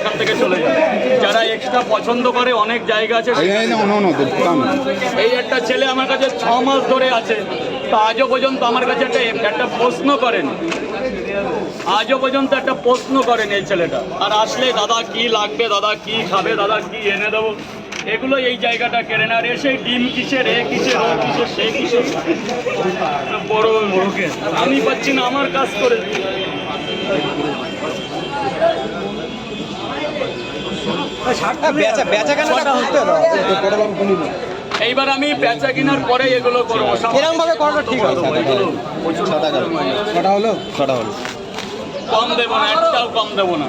এখান থেকে চলে যায়। যারা এক্সট্রা পছন্দ করে অনেক জায়গা আছে। এই একটা ছেলে আমার কাছে 6 মাস ধরে আছে, তা আজও পর্যন্ত আমার কাছে একটা প্রশ্ন করেন, আজও পর্যন্ত একটা প্রশ্ন করেন এই ছেলেটা। আর আসলে দাদা কি লাগবে, দাদা কি খাবে, দাদা কি এনে দেবো, এগুলো এই জায়গাটা কেড়ে না। আর এসে ডিম কিসের, এ কিসের, ও কিসের, সে কিসের, বড় বড়কে আমি পাচ্ছি না আমার কাজ করে। এইবার আমি বেচা কেনার পরে এগুলো করবো। কম দেবো না, একটাও কম দেবো না।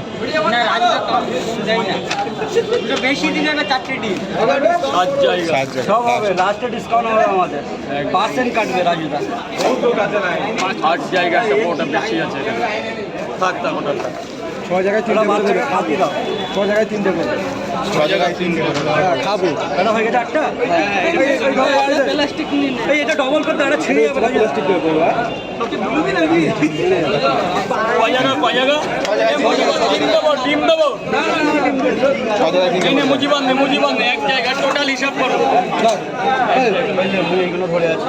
বেশি দিনে না 4টে ডিম সব হবে, লাস্টে ডিসকাউন্ট হবে আমাদের, পার্সেন্ট কাটবে রাজুদা। 8 জায়গা একটা ওটা বেশি আছে। থাক থাক ওটা থাক। 6 জায়গায় 3 দাও, 6 জায়গায় 3 দেবো, 6 জায়গায় 3 দেবো। খাবো এটা হয়ে গেছে একটা। এই এটা ডবল করতে আরে ছিঁড়ে যাবে প্লাস্টিক দিয়ে করবো। ডিম দেবো মুজিবান এক জায়গায় টোটাল হিসাব করো। এইগুলো ধরে আছে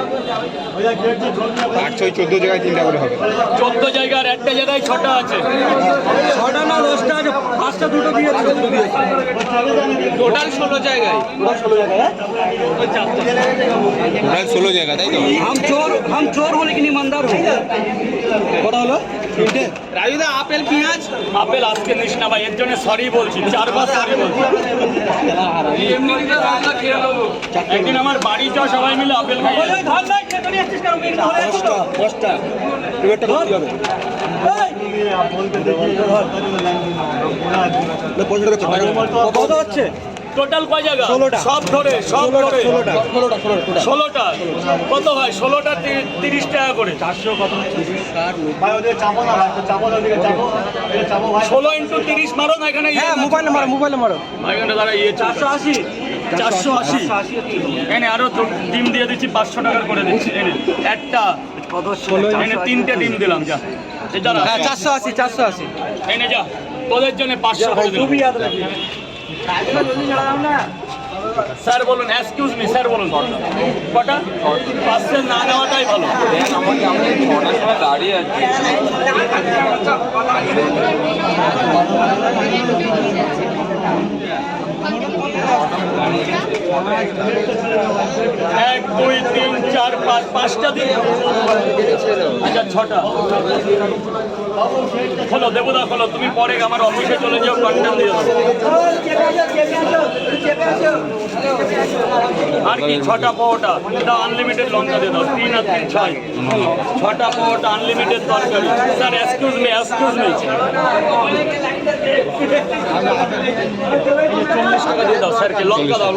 8-14 জায়গায় 3টা করে হবে। 14 জায়গার একটা জায়গায় 6টা আছে। 6টা না 10টা আছে, 5টা দুটো দিয়েছে। টোটাল 16 জায়গায়। টোটাল 16 জায়গা, তাই তো? हम चोर बोले कि ईमानदार हो। কটা হলো? 3টে। রাজুদা আপেল পেঁয়াজ, আপেল আজকে নিস না ভাই, এর জন্য সরি বলছি, 4বার সরি বলছি। একদিন আমার বাড়ি যাও সবাই মিলে আপেল খাই। 5টা একটা করতে হবে। কত হচ্ছে টোটাল কয় জায়গা? 16টা। সব ধরে 16টা। কত হয়? 16টা 30 টাকা করে। 400 কত? 16 × 30 মারো না এখানে। হ্যাঁ মোবাইলে মারো এখানে দাঁড়া 480। 480 এনে আরো ডিম দিয়ে দিচ্ছি, 500 টাকার করে দিচ্ছি। এনে একটা কত? এনে 3টে ডিম দিলাম। যা হ্যাঁ 480 এনে যা, তোদের জন্য 500 করে দিলাম। স্যার বলুন, এক্সকিউজ মি স্যার বলুন, কটা? পার্সেল না নেওয়াটাই ভালো। দাঁড়িয়ে আছে। এক 2 3 4 5 5টা দিন। আচ্ছা 6টা খোলো, দেবুদা খোলো, তুমি পরে আমার অফিসে চলে যাও, কন্টেন্ট দিয়ে দাও। আর কি 6টা পাওয়াটা, এটা আনলিমিটেড লঙ্কা দিয়ে দাও। 3 আর 3 6, 6টা পাওয়াটা আনলিমিটেড তরকারি। স্যার এক্সকিউজ মি 40 টাকা দিয়ে দাও স্যারকে। লঙ্কা দাও।